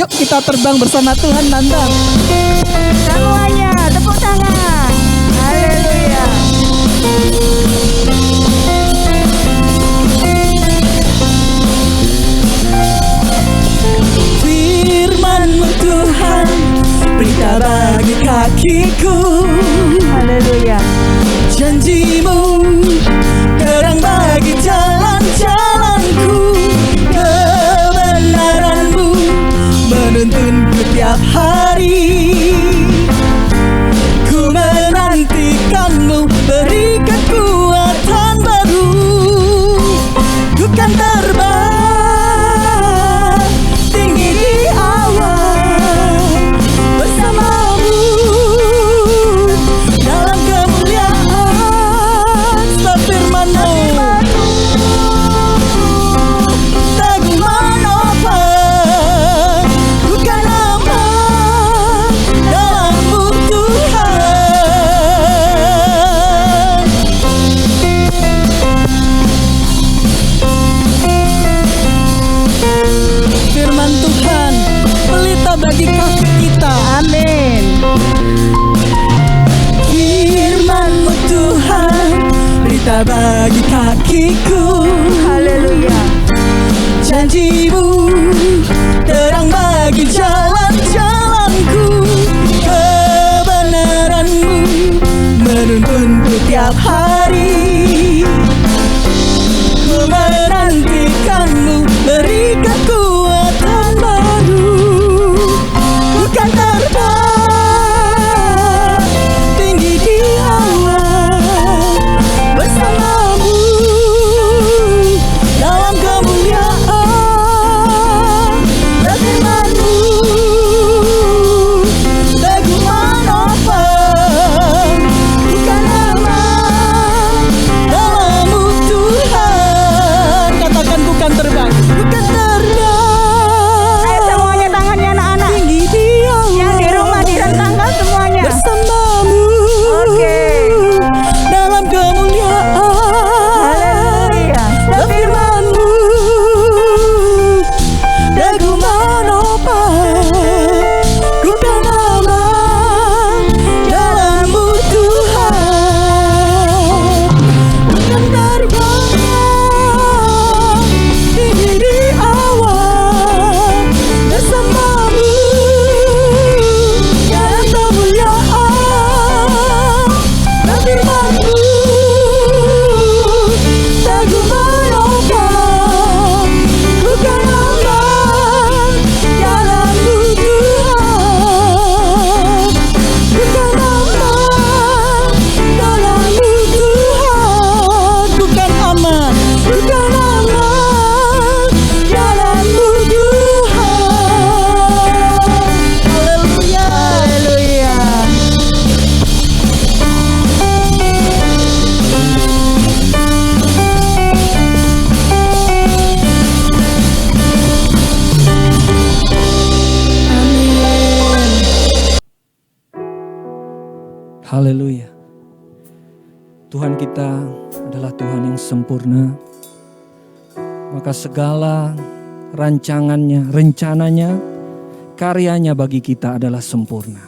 Yuk kita terbang bersama Tuhan Nanda. Semuanya tepuk tangan. Haleluya. Firman-Mu Tuhan, berita bagi kakiku. Haleluya. Janji-Mu, terang bagi jalan-jalanku. Kebenaran-Mu menuntunku tiap hari. Ku menantikan-Mu, beri kekuatan baru. Ku kan terbang tinggi di awan bersama-Mu dalam kemuliaan. Sebab firman-Mu teguh menopang. Ku kan aman dalam-Mu Tuhan. Firman Tuhan, pelita bagi kaki kita. Amin. Firman-Mu Tuhan, pelita bagi kakiku. Haleluya. Janji-Mu, terang bagi jalan-jalanku. Kebenaran-Mu menuntunku tiap hari. Ku menantikan-Mu, beri kekuatan baru. Ku kan terbang tinggi di awan bersama-Mu dalam kemuliaan. Dan firman-Mu teguh menopang. Ku kan aman dalam-Mu Tuhan. Katakan ku kan terbang. Ku kan terbang. Ayo semuanya tangannya anak-anak. Tinggi di awan. Yang di rumah direntangkan semuanya. Bersama-Mu Oke. dalam kemuliaan. Haleluya. Dan firman-Mu teguh menopang. Ku kan aman dalam-Mu Tuhan. Ku kan terbang tinggi di awan bersama-Mu dalam kemuliaan. Dan firman-Mu teguh menopang. Ku kan aman dalam-Mu Tuhan. Ku kan aman dalam-Mu Tuhan. Ku kan aman. Ku kan aman dalam-Mu Tuhan. Haleluya. Haleluya. Haleluya. Tuhan kita adalah Tuhan yang sempurna. Maka segala rancangannya, rencananya, karyanya bagi kita adalah sempurna.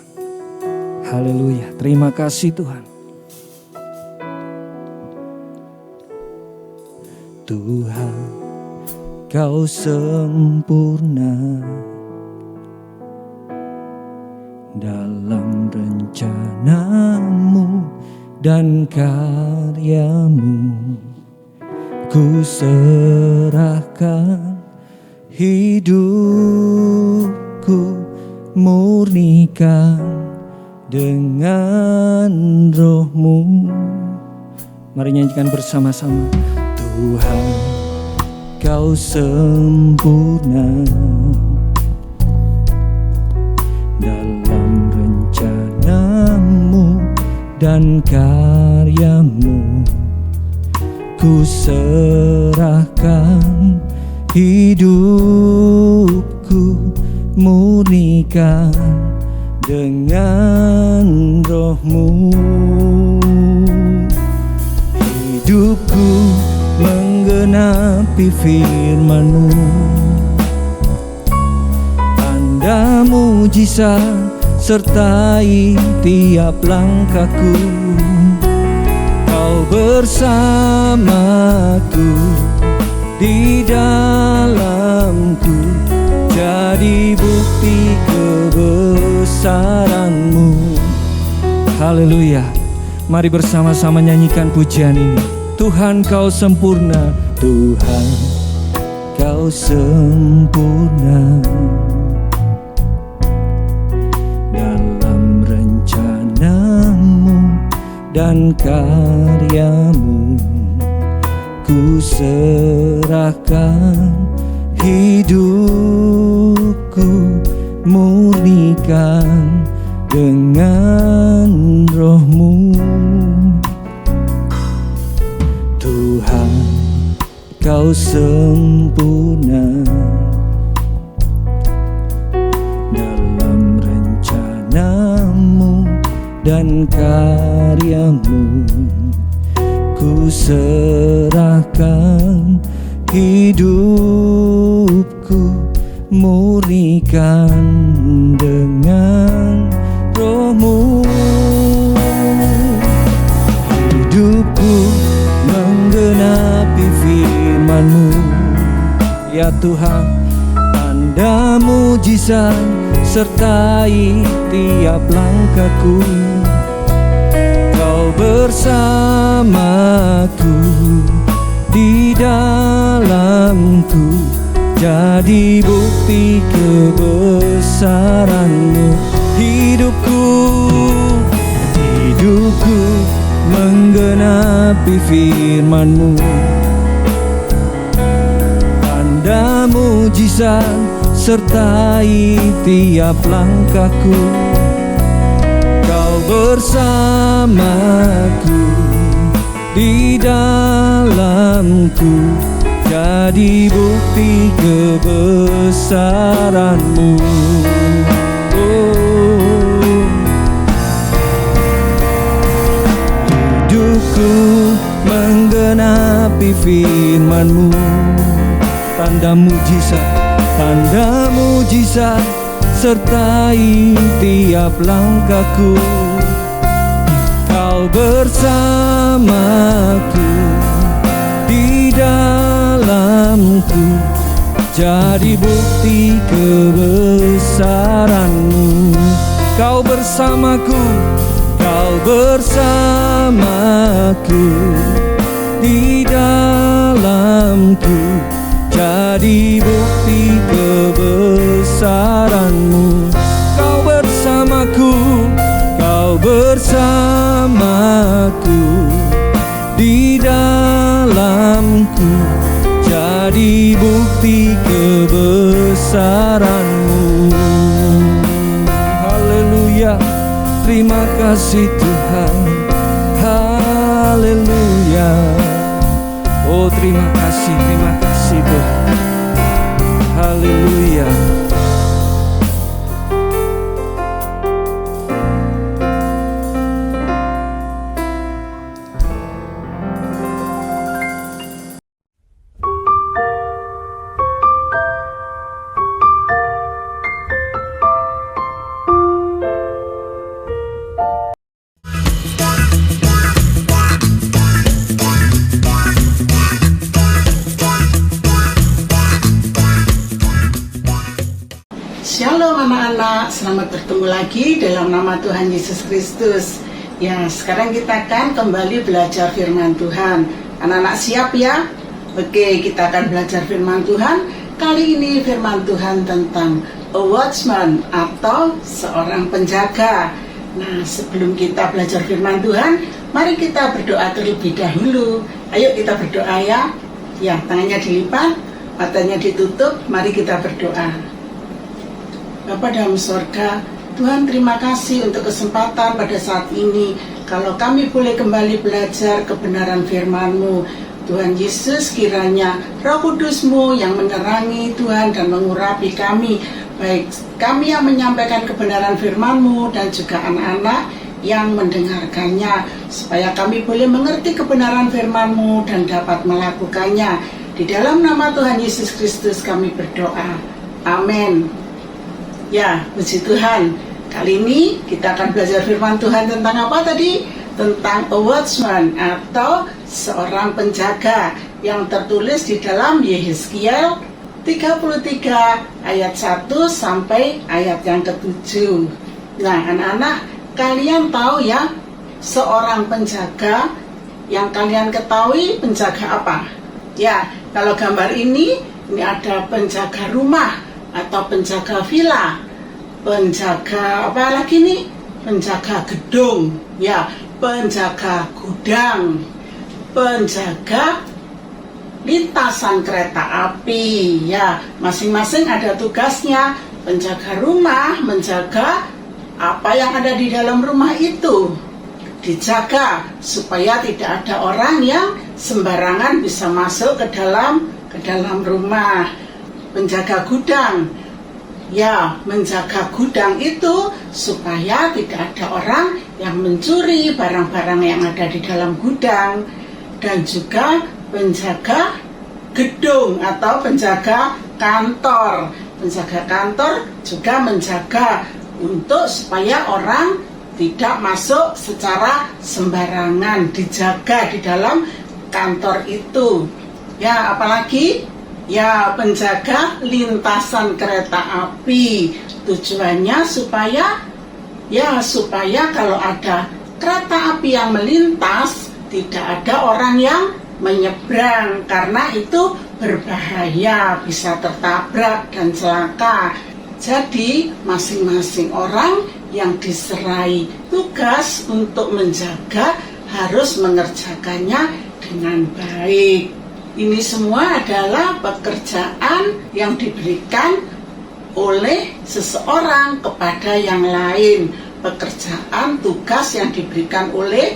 Haleluya. Terima kasih Tuhan. Tuhan, Kau sempurna dalam rencana-Mu dan karya-Mu. Ku serahkan hidupku, murnikan dengan Roh-Mu. Mari nyanyikan bersama-sama. Tuhan, Kau sempurna dalam rencana-Mu dan karya-Mu. Ku serahkan hidupku, murnikan dengan Roh-Mu. Hidupku menggenapi firman-Mu, tanda mujizat sertai tiap langkahku. Kau bersamaku, di dalamku, jadi bukti kebesaran-Mu. Haleluya. Mari bersama-sama nyanyikan pujian ini. Tuhan Kau sempurna, Tuhan Kau sempurna dalam rencana-Mu dan karya-Mu. Ku serahkan hidupku, murnikan dengan Roh-Mu. Tuhan Kau sempurna dalam rencana-Mu dan karya-Mu. Ku serahkan hidupku, murnikan dengan Roh-Mu. Hidupku menggenapi firman-Mu, ya Tuhan. Tanda mujizat sertai tiap langkahku. Kau bersamaku, di dalamku, jadi bukti kebesaran-Mu. Hidupku menggenapi firman-Mu. Tanda mujizat sertai tiap langkahku. Kau bersamaku, di dalamku, jadi bukti kebesaran-Mu. Hidupku menggenapi firman-Mu. Tanda mujizat sertai tiap langkahku. Kau bersamaku, di dalamku, jadi bukti kebesaran-Mu. Kau bersamaku, di dalamku, jadi bukti kebesaran-Mu. Kau bersamaku, di dalamku, jadi bukti kebesaran-Mu. Haleluya. Terima kasih Tuhan. Haleluya. Oh, terima kasih Tuhan. Haleluya. Shalom anak-anak, selamat bertemu lagi dalam nama Tuhan Yesus Kristus. Ya, sekarang kita akan kembali belajar firman Tuhan. Anak-anak siap ya? Oke, kita akan belajar firman Tuhan. Kali ini firman Tuhan tentang a watchman atau seorang penjaga. Nah, sebelum kita belajar firman Tuhan, mari kita berdoa terlebih dahulu. Ayo kita berdoa ya. Ya, tangannya dilipat, matanya ditutup, mari kita berdoa. Bapa dalam sorga, Tuhan terima kasih untuk kesempatan pada saat ini. Kalau kami boleh kembali belajar kebenaran firman-Mu, Tuhan Yesus, kiranya Roh Kudus-Mu yang menerangi Tuhan dan mengurapi kami, baik kami yang menyampaikan kebenaran firman-Mu dan juga anak-anak yang mendengarkannya, supaya kami boleh mengerti kebenaran firman-Mu dan dapat melakukannya. Di dalam nama Tuhan Yesus Kristus kami berdoa. Amin. Ya, puji Tuhan. Kali ini kita akan belajar firman Tuhan tentang apa tadi? Tentang a watchman atau seorang penjaga yang tertulis di dalam Yehezkiel 33 ayat 1 sampai ayat yang ke-7. Nah, anak-anak, kalian tahu ya, seorang penjaga yang kalian ketahui penjaga apa? Ya, kalau gambar ini ada penjaga rumah atau penjaga villa, penjaga apa lagi nih? Penjaga gedung, ya, penjaga gudang, penjaga lintasan kereta api, ya, masing-masing ada tugasnya. Penjaga rumah menjaga apa yang ada di dalam rumah itu, dijaga supaya tidak ada orang yang sembarangan bisa masuk ke dalam rumah. Penjaga gudang, ya, menjaga gudang itu supaya tidak ada orang yang mencuri barang-barang yang ada di dalam gudang. Dan juga penjaga gedung atau penjaga kantor. Penjaga kantor juga menjaga untuk supaya orang tidak masuk secara sembarangan, dijaga di dalam kantor itu. Ya, apalagi? Ya, penjaga lintasan kereta api. Tujuannya supaya kalau ada kereta api yang melintas, tidak ada orang yang menyeberang, karena itu berbahaya, bisa tertabrak dan celaka. Jadi masing-masing orang yang diserai tugas untuk menjaga harus mengerjakannya dengan baik. Ini semua adalah pekerjaan yang diberikan oleh seseorang kepada yang lain. Pekerjaan tugas yang diberikan oleh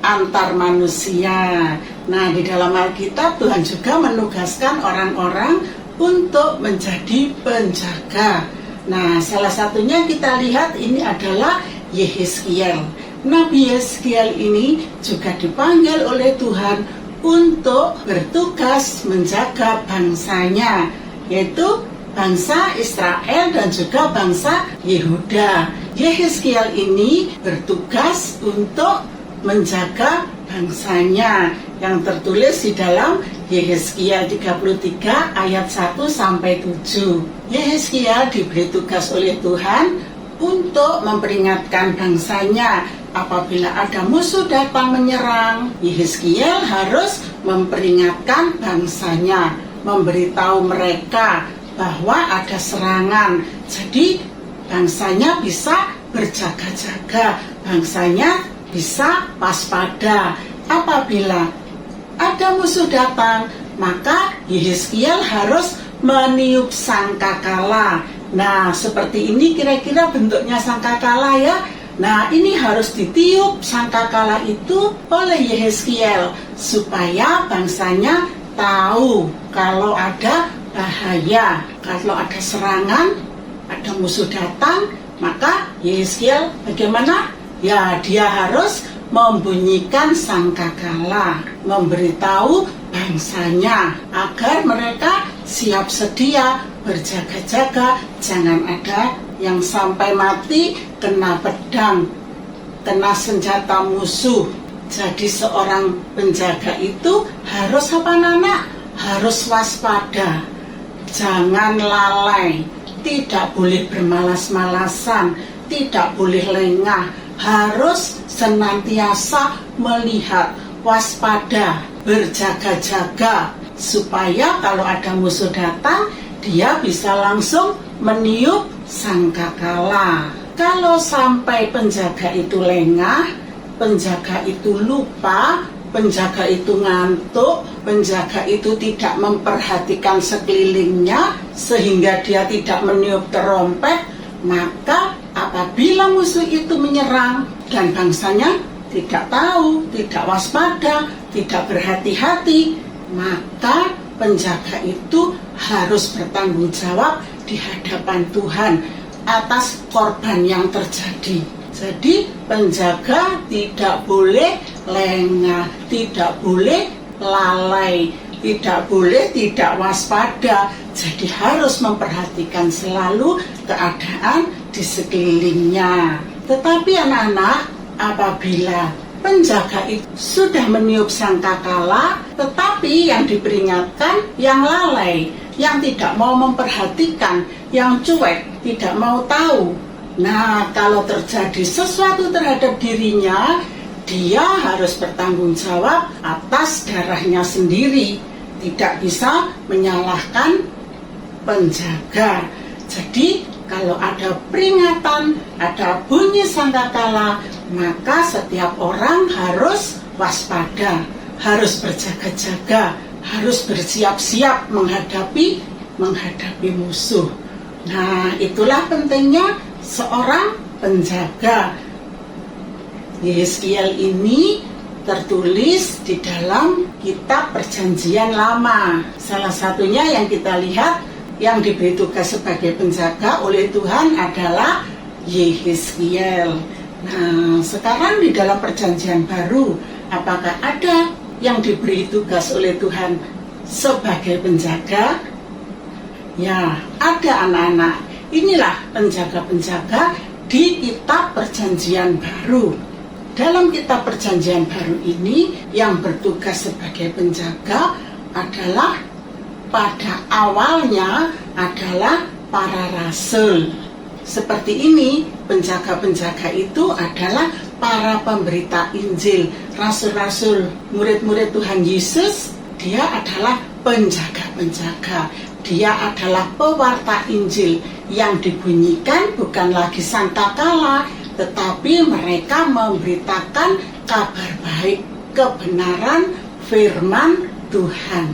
antar manusia. Nah, di dalam Alkitab Tuhan juga menugaskan orang-orang untuk menjadi penjaga. Nah, salah satunya kita lihat ini adalah Yehezkiel. Nabi Yehezkiel ini juga dipanggil oleh Tuhan untuk bertugas menjaga bangsanya, yaitu bangsa Israel dan juga bangsa Yehuda. Yehezkiel ini bertugas untuk menjaga bangsanya yang tertulis di dalam Yehezkiel 33 ayat 1 sampai 7. Yehezkiel diberi tugas oleh Tuhan untuk memperingatkan bangsanya apabila ada musuh datang menyerang. Yehezkiel harus memperingatkan bangsanya, memberitahu mereka bahwa ada serangan. Jadi bangsanya bisa berjaga-jaga, bangsanya bisa waspada. Apabila ada musuh datang, maka Yehezkiel harus meniup sangkakala. Nah, seperti ini kira-kira bentuknya sangkakala ya. Nah, ini harus ditiup sangkakala itu oleh Yehezkiel supaya bangsanya tahu kalau ada bahaya, kalau ada serangan, ada musuh datang, maka Yehezkiel bagaimana? Ya, dia harus membunyikan sangkakala, memberitahu bangsanya agar mereka siap sedia berjaga-jaga, jangan ada yang sampai mati kena pedang, kena senjata musuh. Jadi seorang penjaga itu harus apa, Nana? Harus waspada, jangan lalai, tidak boleh bermalas-malasan, tidak boleh lengah, harus senantiasa melihat, waspada, berjaga-jaga, supaya kalau ada musuh datang, dia bisa langsung meniup sangkakala. Kalau sampai penjaga itu lengah, penjaga itu lupa, penjaga itu ngantuk, penjaga itu tidak memperhatikan sekelilingnya sehingga dia tidak meniup terompet, maka apabila musuh itu menyerang dan bangsanya tidak tahu, tidak waspada, tidak berhati-hati, maka penjaga itu harus bertanggung jawab di hadapan Tuhan atas korban yang terjadi. Jadi penjaga tidak boleh lengah, tidak boleh lalai, tidak boleh tidak waspada. Jadi harus memperhatikan selalu keadaan di sekelilingnya. Tetapi anak-anak, apabila penjaga itu sudah meniup sangkakala, tetapi yang diperingatkan yang lalai, yang tidak mau memperhatikan, yang cuek, tidak mau tahu. Nah, kalau terjadi sesuatu terhadap dirinya, dia harus bertanggung jawab atas darahnya sendiri. Tidak bisa menyalahkan penjaga. Jadi, kalau ada peringatan, ada bunyi sangkakala, maka setiap orang harus waspada, harus berjaga-jaga, harus bersiap-siap menghadapi musuh. Nah, itulah pentingnya seorang penjaga. Yeskiel ini tertulis di dalam kitab Perjanjian Lama. Salah satunya yang kita lihat yang diberi tugas sebagai penjaga oleh Tuhan adalah Yeskiel. Nah, sekarang di dalam Perjanjian Baru, apakah ada yang diberi tugas oleh Tuhan sebagai penjaga? Ya, ada anak-anak. Inilah penjaga-penjaga di kitab Perjanjian Baru. Dalam kitab Perjanjian Baru ini, yang bertugas sebagai penjaga adalah pada awalnya adalah para rasul. Seperti ini, penjaga-penjaga itu adalah para pemberita Injil, rasul-rasul, murid-murid Tuhan Yesus. Dia adalah penjaga-penjaga. Dia adalah pewarta Injil yang dibunyikan bukan lagi sangkakala, tetapi mereka memberitakan kabar baik, kebenaran firman Tuhan.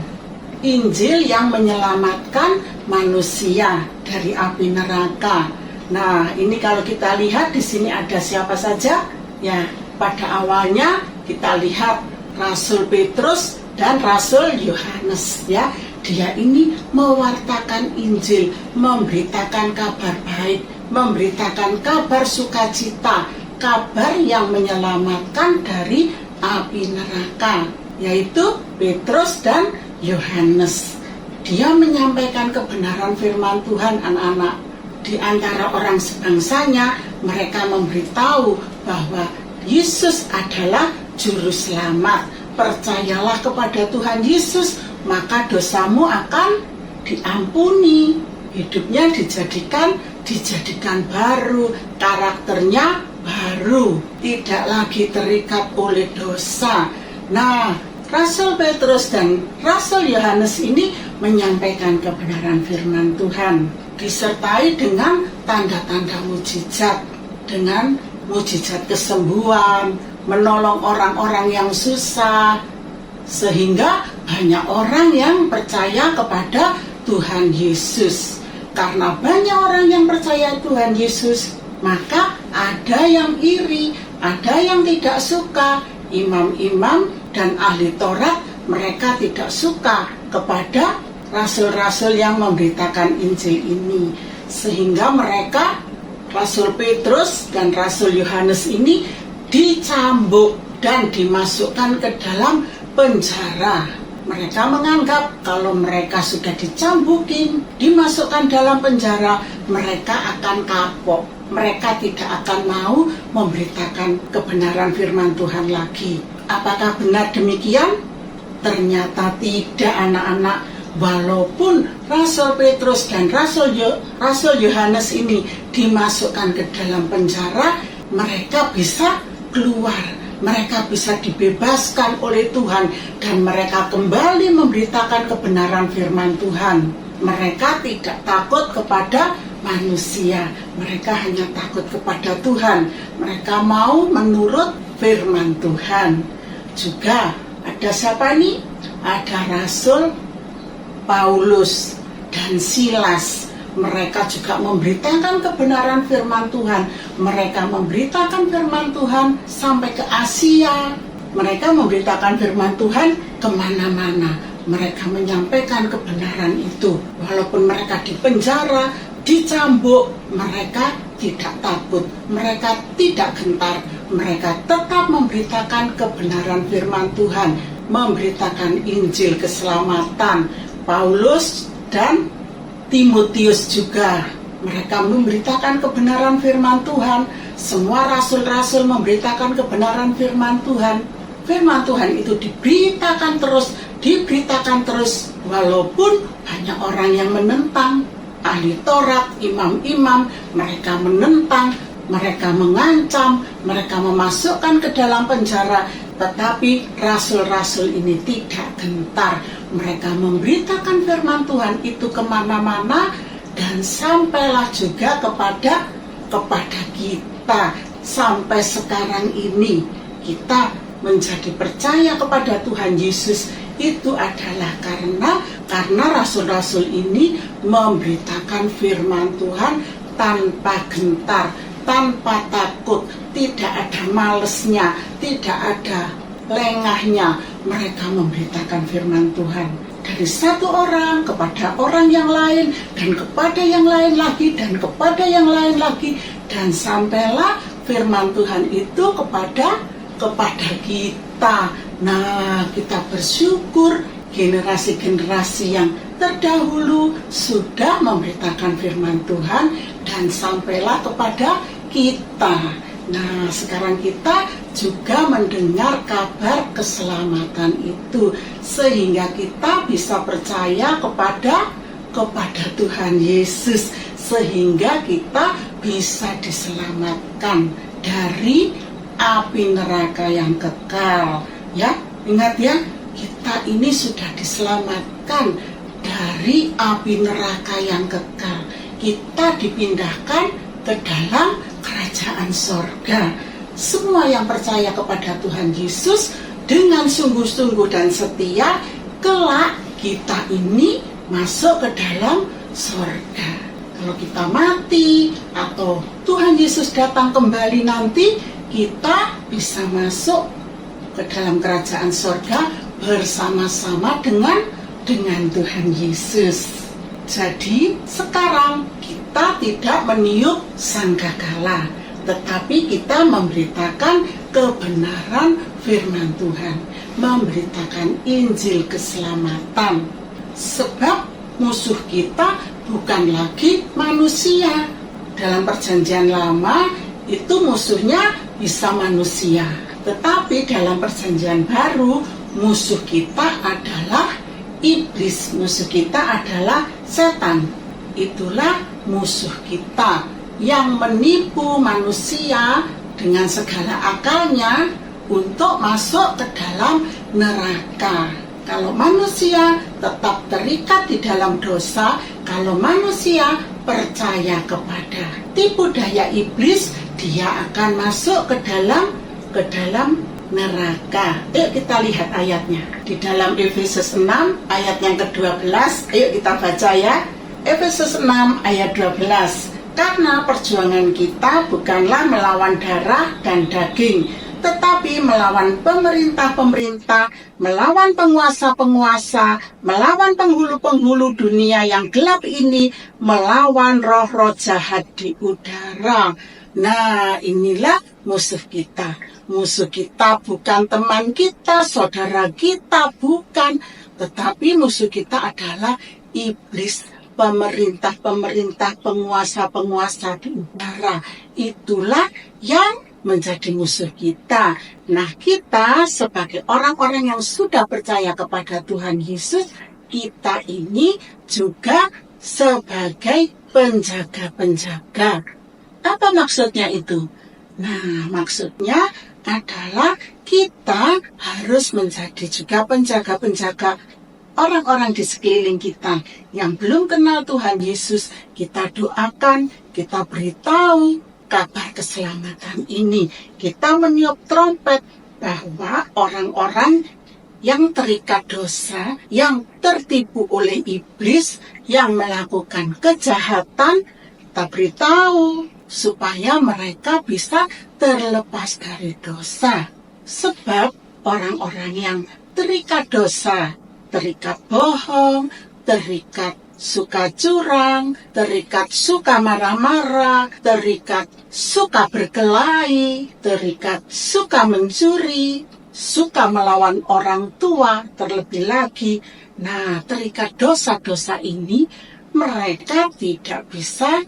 Injil yang menyelamatkan manusia dari api neraka. Nah, ini kalau kita lihat di sini ada siapa saja? Ya, pada awalnya kita lihat Rasul Petrus dan Rasul Yohanes, ya. Dia ini mewartakan Injil, memberitakan kabar baik, memberitakan kabar sukacita, kabar yang menyelamatkan dari api neraka, yaitu Petrus dan Yohanes. Dia menyampaikan kebenaran firman Tuhan, anak-anak. Di antara orang sebangsanya, mereka memberitahu bahwa Yesus adalah juru selamat. Percayalah kepada Tuhan Yesus, maka dosamu akan diampuni. Hidupnya dijadikan baru, karakternya baru, tidak lagi terikat oleh dosa. Nah, Rasul Petrus dan Rasul Yohanes ini menyampaikan kebenaran firman Tuhan, disertai dengan tanda-tanda mujizat, dengan mujizat kesembuhan, menolong orang-orang yang susah, sehingga banyak orang yang percaya kepada Tuhan Yesus. Karena banyak orang yang percaya Tuhan Yesus, maka ada yang iri, ada yang tidak suka. Imam-imam dan ahli Taurat, mereka tidak suka kepada rasul-rasul yang memberitakan Injil ini, sehingga mereka, Rasul Petrus dan Rasul Yohanes ini, dicambuk dan dimasukkan ke dalam penjara. Mereka menganggap kalau mereka sudah dicambukin, dimasukkan dalam penjara, mereka akan kapok. Mereka tidak akan mau memberitakan kebenaran firman Tuhan lagi. Apakah benar demikian? Ternyata tidak, anak-anak. Walaupun Rasul Petrus dan Rasul Yohanes ini dimasukkan ke dalam penjara, mereka bisa keluar. Mereka bisa dibebaskan oleh Tuhan dan mereka kembali memberitakan kebenaran firman Tuhan. Mereka tidak takut kepada manusia, mereka hanya takut kepada Tuhan. Mereka mau menurut firman Tuhan. Juga ada siapa nih? Ada Rasul Paulus dan Silas. Mereka juga memberitakan kebenaran firman Tuhan. Mereka memberitakan firman Tuhan sampai ke Asia. Mereka memberitakan firman Tuhan kemana-mana. Mereka menyampaikan kebenaran itu. Walaupun mereka dipenjara, dicambuk, mereka tidak takut. Mereka tidak gentar. Mereka tetap memberitakan kebenaran firman Tuhan. memberitakan Injil keselamatan. Paulus dan Timotius juga, mereka memberitakan kebenaran firman Tuhan. Semua rasul-rasul memberitakan kebenaran firman Tuhan. Firman Tuhan itu diberitakan terus, walaupun banyak orang yang menentang. Ahli Taurat, imam-imam, mereka menentang, mereka mengancam, mereka memasukkan ke dalam penjara. Tetapi rasul-rasul ini tidak gentar. Mereka memberitakan firman Tuhan itu kemana-mana, dan sampailah juga kepada kita. Sampai sekarang ini kita menjadi percaya kepada Tuhan Yesus itu adalah karena rasul-rasul ini memberitakan firman Tuhan tanpa gentar, tanpa takut, tidak ada malesnya, tidak ada lengahnya. Mereka memberitakan firman Tuhan dari satu orang kepada orang yang lain, dan kepada yang lain lagi, dan kepada yang lain lagi, dan sampailah firman Tuhan itu kepada kita. Nah, kita bersyukur generasi-generasi yang terdahulu sudah memberitakan firman Tuhan dan sampailah kepada kita. Nah, sekarang kita juga mendengar kabar keselamatan itu, sehingga kita bisa percaya kepada Tuhan Yesus, sehingga kita bisa diselamatkan dari api neraka yang kekal. Ya, ingat ya, kita ini sudah diselamatkan dari api neraka yang kekal. Kita dipindahkan ke dalam kerajaan sorga. Semua yang percaya kepada Tuhan Yesus dengan sungguh-sungguh dan setia, kelak kita ini masuk ke dalam sorga. Kalau kita mati atau Tuhan Yesus datang kembali nanti, kita bisa masuk ke dalam kerajaan sorga bersama-sama dengan Tuhan Yesus. Jadi sekarang kita tidak meniup sangkakala, tetapi kita memberitakan kebenaran firman Tuhan, memberitakan Injil keselamatan. Sebab musuh kita bukan lagi manusia. Dalam perjanjian lama itu musuhnya bisa manusia, tetapi dalam perjanjian baru musuh kita adalah iblis, musuh kita adalah setan. Itulah musuh kita yang menipu manusia dengan segala akalnya untuk masuk ke dalam neraka. Kalau manusia tetap terikat di dalam dosa, kalau manusia percaya kepada tipu daya iblis, dia akan masuk ke dalam neraka. Ayo kita lihat ayatnya. Di dalam Efesus 6 ayat yang ke-12, ayo kita baca ya. Efesus 6 ayat 12. Karena perjuangan kita bukanlah melawan darah dan daging, tetapi melawan pemerintah-pemerintah, melawan penguasa-penguasa, melawan penghulu-penghulu dunia yang gelap ini, melawan roh-roh jahat di udara. Nah, inilah musuh kita. Musuh kita bukan teman kita, saudara kita, bukan. Tetapi musuh kita adalah iblis, pemerintah-pemerintah, penguasa-penguasa di udara. Itulah yang menjadi musuh kita. Nah, kita sebagai orang-orang yang sudah percaya kepada Tuhan Yesus, kita ini juga sebagai penjaga-penjaga. Apa maksudnya itu? Nah, maksudnya adalah kita harus menjadi juga penjaga-penjaga orang-orang di sekeliling kita yang belum kenal Tuhan Yesus. Kita doakan, kita beritahu kabar keselamatan ini. Kita meniup trompet bahwa orang-orang yang terikat dosa, yang tertipu oleh iblis, yang melakukan kejahatan, kita beritahu supaya mereka bisa terlepas dari dosa. Sebab orang-orang yang terikat dosa, terikat bohong, terikat suka curang, terikat suka marah-marah, terikat suka berkelahi, terikat suka mencuri, suka melawan orang tua, terlebih lagi, terikat dosa-dosa ini, mereka tidak bisa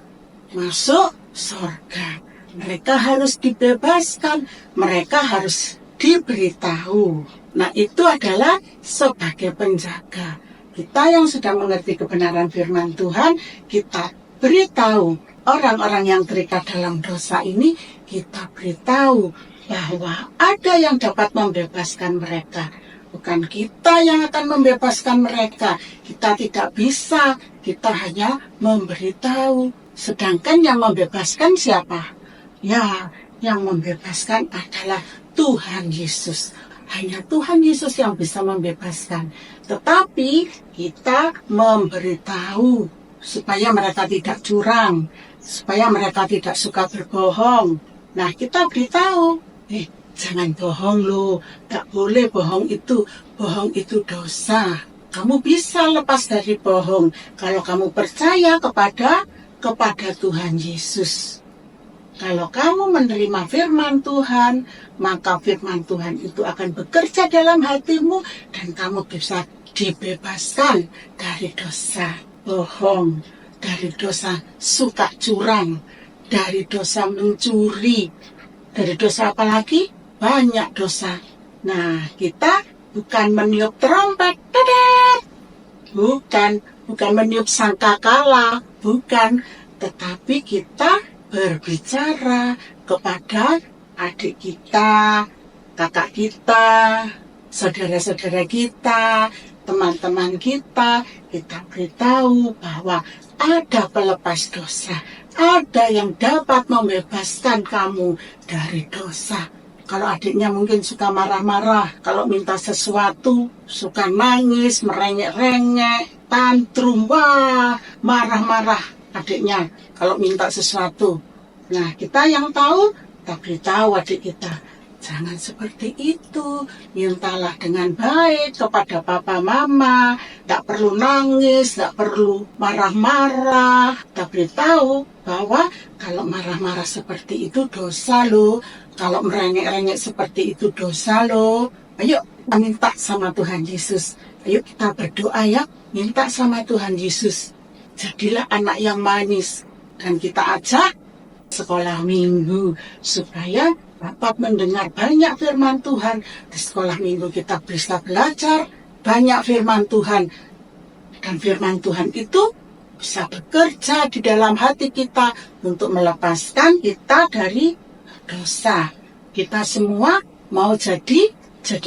masuk surga. Mereka harus dibebaskan, mereka harus diberitahu. Nah, itu adalah sebagai penjaga. Kita yang sudah mengerti kebenaran firman Tuhan, kita beritahu orang-orang yang terikat dalam dosa ini, kita beritahu bahwa ada yang dapat membebaskan mereka. Bukan kita yang akan membebaskan mereka. Kita tidak bisa, kita hanya memberitahu. Sedangkan yang membebaskan siapa? Ya, yang membebaskan adalah Tuhan Yesus. Hanya Tuhan Yesus yang bisa membebaskan. Tetapi kita memberitahu supaya mereka tidak curang, supaya mereka tidak suka berbohong. Nah, kita beritahu, jangan bohong loh, gak boleh bohong itu dosa. Kamu bisa lepas dari bohong kalau kamu percaya kepada Tuhan Yesus. Kalau kamu menerima firman Tuhan, maka firman Tuhan itu akan bekerja dalam hatimu dan kamu bisa dibebaskan dari dosa bohong, dari dosa suka curang, dari dosa mencuri, dari dosa apa lagi? Banyak dosa. Nah, kita bukan meniup trompet, bukan meniup sangkakala, bukan, tetapi kita berbicara kepada adik kita, kakak kita, saudara-saudara kita, teman-teman kita beritahu bahwa ada pelepas dosa, ada yang dapat membebaskan kamu dari dosa. Kalau adiknya mungkin suka marah-marah, kalau minta sesuatu, suka nangis, merengek-rengek, tantrum, marah-marah adiknya kalau minta sesuatu. Nah, kita yang tahu, kita beritahu adik kita, jangan seperti itu, mintalah dengan baik kepada papa mama, tak perlu nangis, tak perlu marah-marah. Kita beritahu bahwa kalau marah-marah seperti itu dosa loh, kalau merengek-rengek seperti itu dosa loh. Ayo kita minta sama Tuhan Yesus, ayo kita berdoa ya, minta sama Tuhan Yesus. Jadilah anak yang manis, dan kita ajak sekolah minggu supaya dapat mendengar banyak firman Tuhan. Di sekolah minggu kita bisa belajar banyak firman Tuhan, dan firman Tuhan itu bisa bekerja di dalam hati kita untuk melepaskan kita dari dosa. Kita semua mau jadi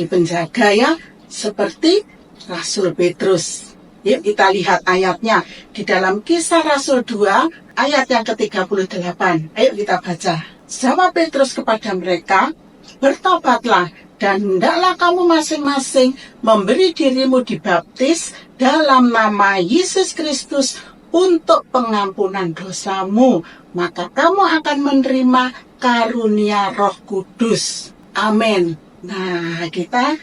penjaga ya, seperti Rasul Petrus. Yuk kita lihat ayatnya di dalam Kisah Rasul 2 ayat yang ke-38. Ayo kita baca. Jawab Petrus kepada mereka, bertobatlah dan hendaklah kamu masing-masing memberi dirimu dibaptis dalam nama Yesus Kristus untuk pengampunan dosamu, maka kamu akan menerima karunia Roh Kudus. Amin. Nah, kita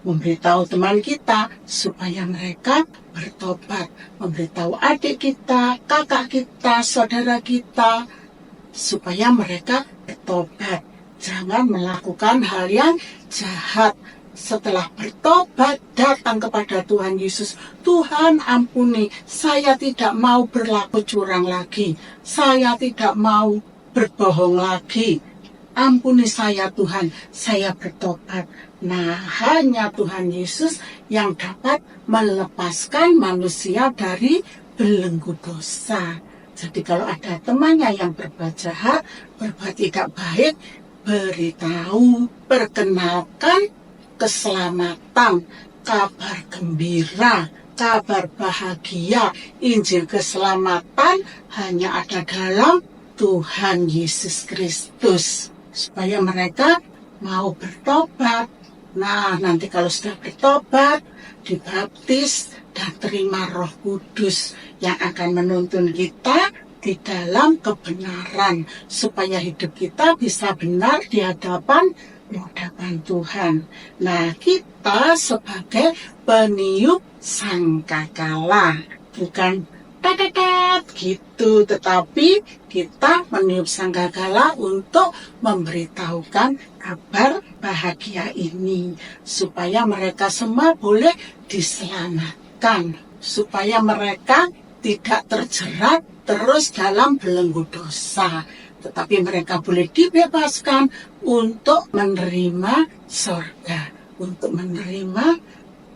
memberitahu teman kita supaya mereka bertobat, memberitahu adik kita, kakak kita, saudara kita, supaya mereka bertobat. Jangan melakukan hal yang jahat. Setelah bertobat, datang kepada Tuhan Yesus. Tuhan ampuni, saya tidak mau berlaku curang lagi. Saya tidak mau berbohong lagi. Ampuni saya Tuhan, saya bertobat. Nah, hanya Tuhan Yesus yang dapat melepaskan manusia dari belenggu dosa. Jadi kalau ada temannya yang berbuat jahat, berbuat tidak baik, beritahu, perkenalkan keselamatan, kabar gembira, kabar bahagia, Injil keselamatan hanya ada dalam Tuhan Yesus Kristus. Supaya mereka mau bertobat. Nah, nanti kalau sudah bertobat, dibaptis, dan terima Roh Kudus yang akan menuntun kita di dalam kebenaran. Supaya hidup kita bisa benar di hadapan Tuhan. Nah, kita sebagai peniup sangkakala. Bukan gitu, tetapi kita meniup sangkakala untuk memberitahukan kabar bahagia ini, supaya mereka semua boleh diselamatkan, supaya mereka tidak terjerat terus dalam belenggu dosa, tetapi mereka boleh dibebaskan untuk menerima surga, untuk menerima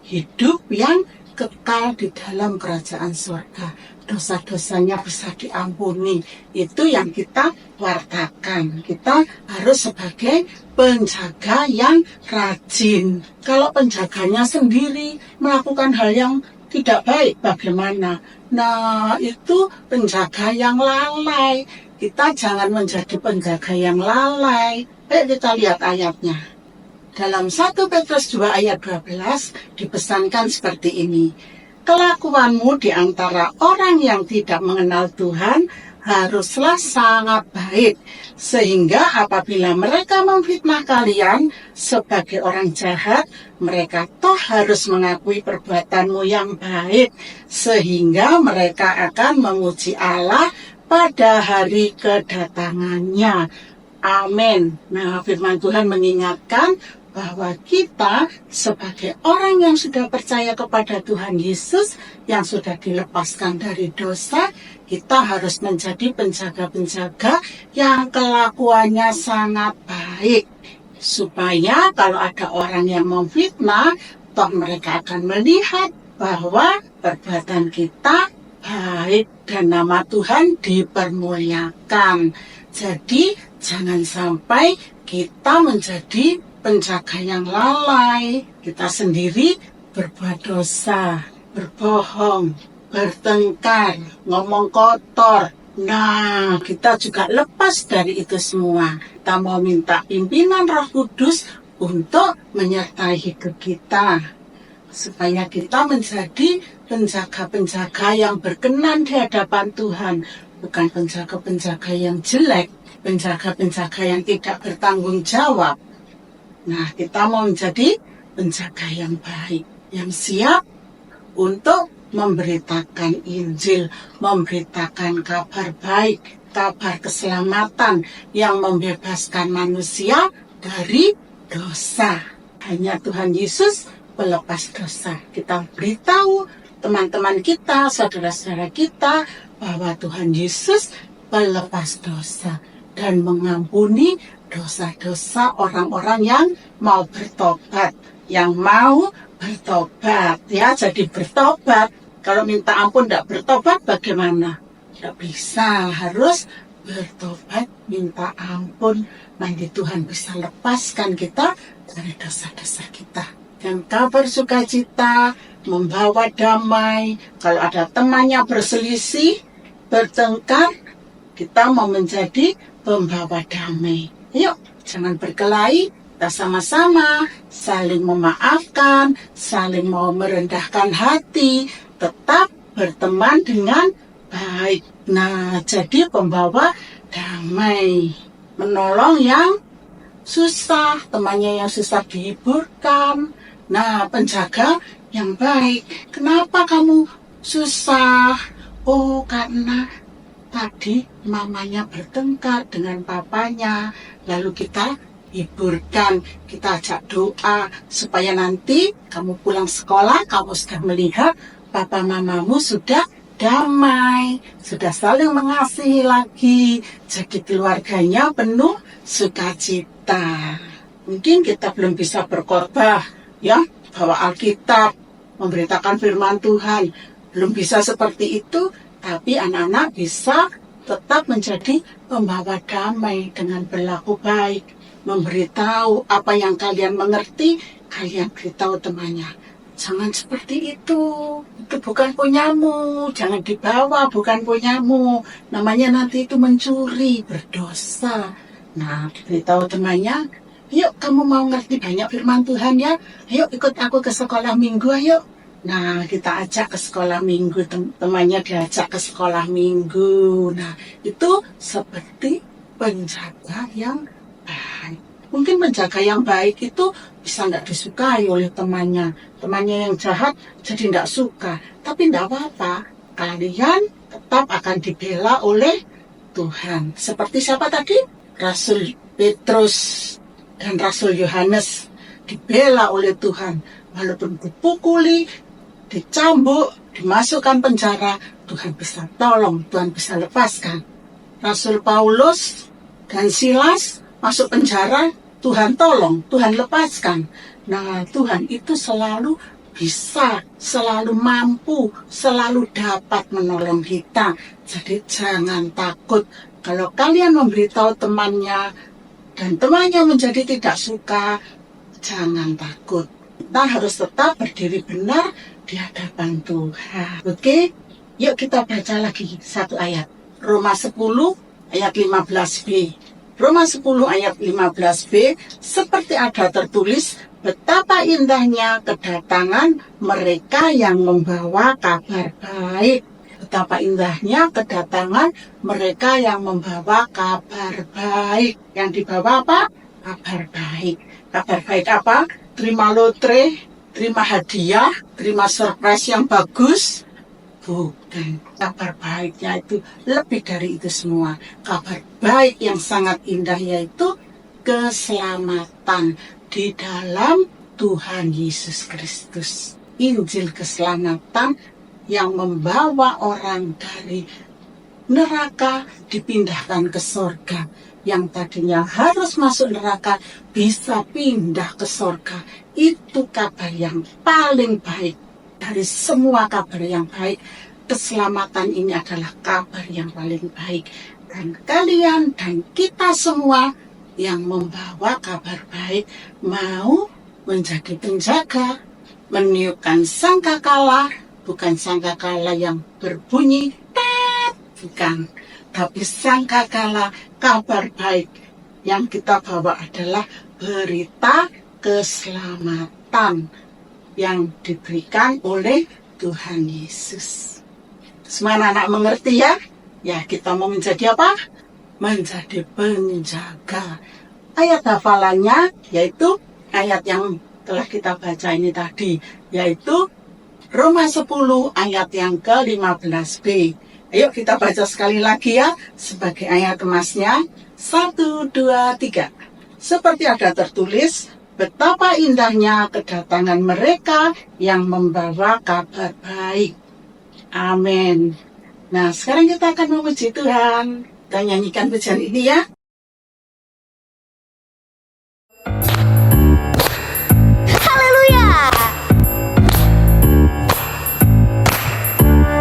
hidup yang kekal di dalam kerajaan surga. Dosa-dosanya bisa diampuni. Itu yang kita wartakan. Kita harus sebagai penjaga yang rajin. Kalau penjaganya sendiri melakukan hal yang tidak baik, bagaimana? Nah, itu penjaga yang lalai. Kita jangan menjadi penjaga yang lalai. Ayo kita lihat ayatnya. Dalam 1 Petrus 2 ayat 12 dipesankan seperti ini. Kelakuanmu di antara orang yang tidak mengenal Tuhan haruslah sangat baik, sehingga apabila mereka memfitnah kalian sebagai orang jahat, mereka toh harus mengakui perbuatanmu yang baik, sehingga mereka akan memuji Allah pada hari kedatangannya. Amin. Nah, firman Tuhan mengingatkan bahwa kita sebagai orang yang sudah percaya kepada Tuhan Yesus, yang sudah dilepaskan dari dosa, kita harus menjadi penjaga-penjaga yang kelakuannya sangat baik, supaya kalau ada orang yang memfitnah, toh mereka akan melihat bahwa perbuatan kita baik dan nama Tuhan dipermuliakan. Jadi jangan sampai kita menjadi penjaga yang lalai, kita sendiri berbuat dosa, berbohong, bertengkar, ngomong kotor. Nah, kita juga lepas dari itu semua. Kita mau minta pimpinan Roh Kudus untuk menyertai hidup kita, supaya kita menjadi penjaga-penjaga yang berkenan di hadapan Tuhan, bukan penjaga-penjaga yang jelek, penjaga-penjaga yang tidak bertanggung jawab. Nah, kita mau menjadi penjaga yang baik, yang siap untuk memberitakan Injil, memberitakan kabar baik, kabar keselamatan yang membebaskan manusia dari dosa. Hanya Tuhan Yesus pelepas dosa. Kita beritahu teman-teman kita, saudara-saudara kita, bahwa Tuhan Yesus pelepas dosa dan mengampuni dosa-dosa orang-orang yang mau bertobat, yang mau bertobat, ya. Jadi bertobat. Kalau minta ampun tidak bertobat bagaimana? Tidak bisa, harus bertobat, minta ampun. Nanti Tuhan bisa lepaskan kita dari dosa-dosa kita. Dan kabar sukacita, membawa damai. Kalau ada temannya berselisih, bertengkar, kita mau menjadi pembawa damai. Yuk, jangan berkelahi, kita sama-sama saling memaafkan, saling mau merendahkan hati, tetap berteman dengan baik. Nah, jadi pembawa damai, menolong yang susah, temannya yang susah dihiburkan. Nah, penjaga yang baik. Kenapa kamu susah? Oh, karena tadi mamanya bertengkar dengan papanya, lalu kita hiburkan, kita ajak doa, supaya nanti kamu pulang sekolah, kamu sudah melihat papa mamamu sudah damai, sudah saling mengasihi lagi, jadi keluarganya penuh sukacita. Mungkin kita belum bisa berkhotbah, ya, bawa Alkitab, memberitakan firman Tuhan, belum bisa seperti itu, tapi anak-anak bisa tetap menjadi pembawa damai dengan berlaku baik, memberitahu apa yang kalian mengerti, kalian beritahu temannya. Jangan seperti itu bukan punyamu, jangan dibawa, bukan punyamu, namanya nanti itu mencuri, berdosa. Nah, diberitahu temannya, yuk kamu mau ngerti banyak firman Tuhan ya, ayo ikut aku ke sekolah minggu, ayo. Nah, kita ajak ke sekolah minggu, temannya diajak ke sekolah minggu. Nah, itu seperti penjaga yang baik. Mungkin penjaga yang baik itu bisa nggak disukai oleh temannya. Temannya yang jahat jadi nggak suka. Tapi nggak apa-apa, kalian tetap akan dibela oleh Tuhan. Seperti siapa tadi? Rasul Petrus dan Rasul Yohanes dibela oleh Tuhan. Walaupun dipukuli, dicambuk, dimasukkan penjara, Tuhan bisa tolong, Tuhan bisa lepaskan. Rasul Paulus dan Silas masuk penjara, Tuhan tolong, Tuhan lepaskan. Nah, Tuhan itu selalu bisa, selalu mampu, selalu dapat menolong kita. Jadi jangan takut. Kalau kalian memberitahu temannya dan temannya menjadi tidak suka, jangan takut. Kita harus tetap berdiri benar di hadapan Tuhan. Oke? Yuk kita baca lagi satu ayat. Roma 10 ayat 15b. Roma 10 ayat 15b, seperti ada tertulis, betapa indahnya kedatangan mereka yang membawa kabar baik. Betapa indahnya kedatangan mereka yang membawa kabar baik. Yang dibawa apa? Kabar baik. Kabar baik apa? Terima lotre, terima hadiah, terima surprise yang bagus. Bukan. Kabar baiknya itu lebih dari itu semua. Kabar baik yang sangat indah yaitu keselamatan di dalam Tuhan Yesus Kristus. Injil keselamatan yang membawa orang dari neraka dipindahkan ke surga. Yang tadinya harus masuk neraka bisa pindah ke surga. Itu kabar yang paling baik. Dari semua kabar yang baik, keselamatan ini adalah kabar yang paling baik. Dan kalian dan kita semua yang membawa kabar baik mau menjadi penjaga, meniupkan sangkakala, bukan sangkakala yang berbunyi tet, bukan, tapi sangkakala kabar baik yang kita bawa adalah berita keselamatan yang diberikan oleh Tuhan Yesus. Semua anak mengerti ya? Ya, kita mau menjadi apa? Menjadi penjaga. Ayat hafalannya yaitu ayat yang telah kita baca ini tadi, yaitu Roma 10 ayat yang ke-15b. Ayo kita baca sekali lagi ya, sebagai ayat emasnya. 1, 2, 3. Seperti ada tertulis, betapa indahnya kedatangan mereka yang membawa kabar baik. Amin. Nah, sekarang kita akan memuji Tuhan. Kita nyanyikan pujian ini ya. Haleluya.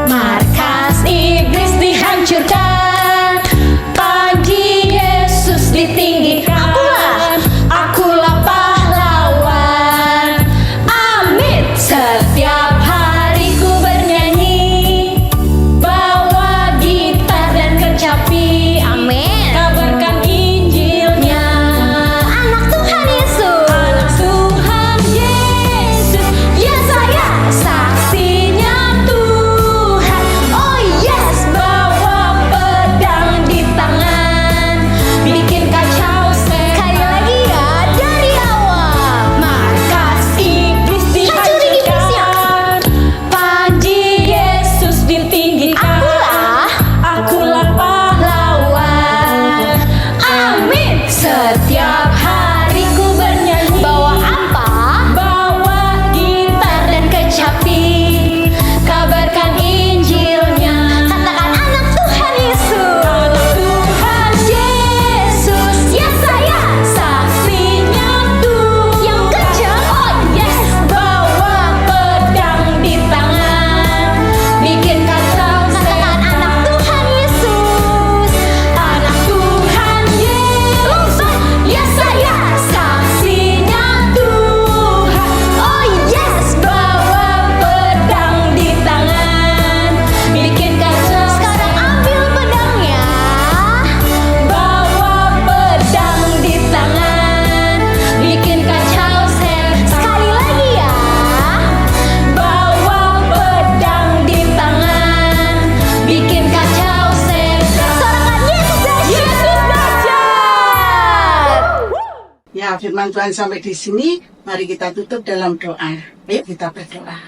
Markas iblis dihancurkan, pagi Yesus ditinggikan. Akulah pahlawan. Amin. Setiap hari ku bernyanyi, bawa gitar dan kecapi. Amin. Kabarkan Injilnya. Anak Tuhan Yesus. Anak Tuhan Yesus. Ya saya saksinya Tuhan. Oh yes, bawa pedang di tangan, bikin kacau sekali lagi ya dari awal. Markas iblis dihancurkan, panji Yesus ditinggikan. Akulah pahlawan. Amin. Setiap hari ku bernyanyi, bawa apa? Bawa gitar dan kecapi, kabarkan Injilnya. Katakan anak Tuhan Yesus. Anak Tuhan Yesus. Ya saya saksinya Tuhan. Yang kencang. Oh yes. Bawa pedang di tangan, bikin kacau. Katakan anak Tuhan Yesus. Anak Tuhan Yesus. Ya saya saksinya Tuhan. Oh yes. Bawa pedang di tangan, bikin kacau. Sekarang ambil pedangnya. Bawa pedang di tangan, bikin kacau. Sekali lagi ya. Bawa pedang di tangan, bikin kacau. Sorakan Yesus dahsyat. Ya, firman Tuhan sampai di sini. Mari kita tutup dalam doa. Ayo kita berdoa.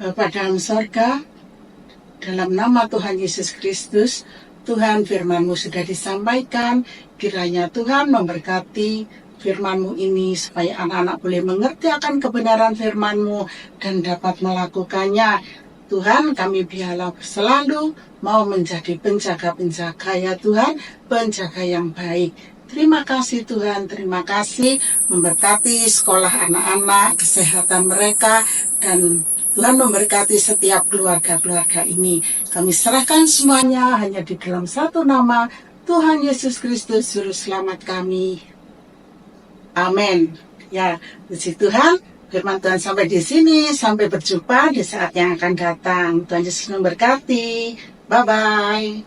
Bapa dalam sorga, dalam nama Tuhan Yesus Kristus, Tuhan, firman-Mu sudah disampaikan. Kiranya Tuhan memberkati firman-Mu ini supaya anak-anak boleh mengerti akan kebenaran firman-Mu dan dapat melakukannya. Tuhan, kami biarlah selalu mau menjadi penjaga-penjaga ya Tuhan, penjaga yang baik. Terima kasih Tuhan, terima kasih memberkati sekolah anak-anak, kesehatan mereka, dan Tuhan memberkati setiap keluarga-keluarga ini. Kami serahkan semuanya hanya di dalam satu nama, Tuhan Yesus Kristus, Juru Selamat kami. Amin. Ya, puji Tuhan, firman Tuhan sampai di sini. Sampai berjumpa di saat yang akan datang. Tuhan Yesus memberkati. Bye-bye.